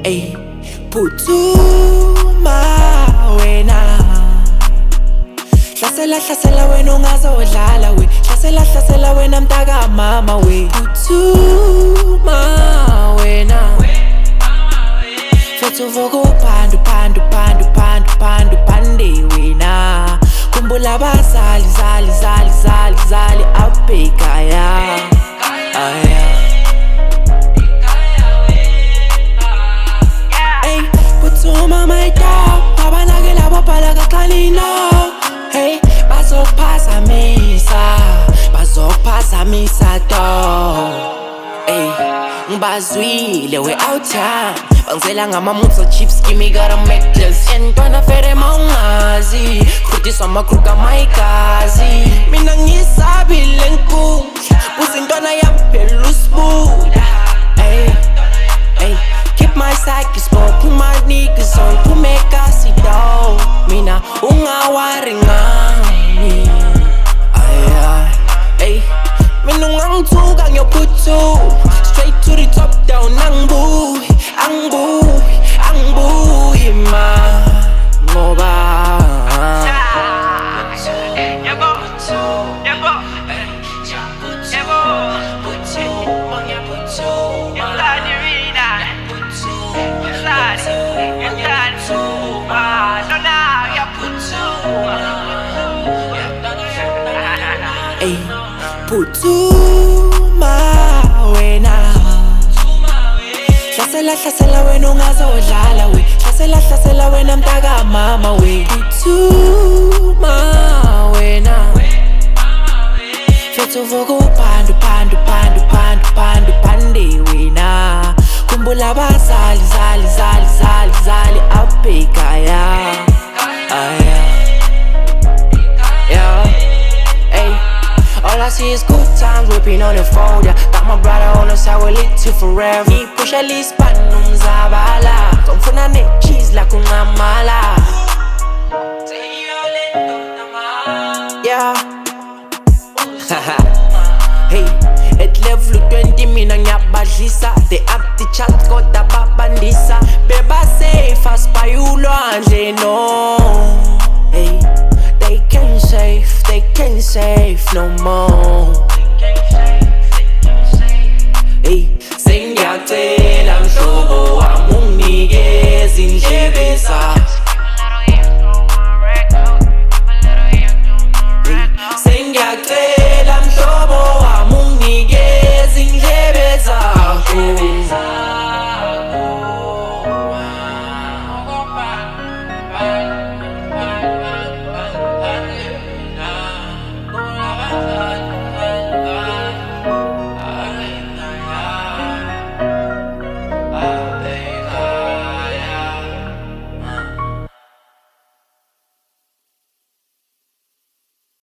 Ey, phuthuma wena. Hlasela wena ungazodlala we. Hlasela wena mtaka mama we. Phuthuma wena. Fethu vuka phande wena. Khumbula abazali zali abhekaya. Hey, phuthuma my dog. Abanake labo bhala kaxalina. Hey, bazokuphazamisa dog. Hey, ngibazwile we out time. Bangizela ngama-mood chips, gimme got a necklace. Yentwana fere maungazi, khudiswa makruka mayigazi. Mina ngisabile nkundla, buza intwana yaphela usibuda. Hey, keep my psyche sport, put my niggas on, put me kasi dog. Mina ungawari ngami. Hey, mina ungangithuka ngiyophuthu, straight to the top down, angibuyi ma ngoba Ey, phuthuma wena. Hlasela wena ungazodlala we. Hlasela wena mtaka mama we. Phuthuma wena. Fethu vuka phande wena. Khumbula abazali zali abhekaya. All I see is good times whipping on the folder. Got my brother on the side, we'll lit till forever. He push a list, but numzabala. Komfuna ne cheese like ungamala. Yeah. Hey, at level 20 mina ngiyabadlisa. They up the chat kodwa babandisa. Beba safe asipayulwandle no. Hey, they can't save no more. Hey, sengiyacela mhlobo wami unginikeze indlebe zakho.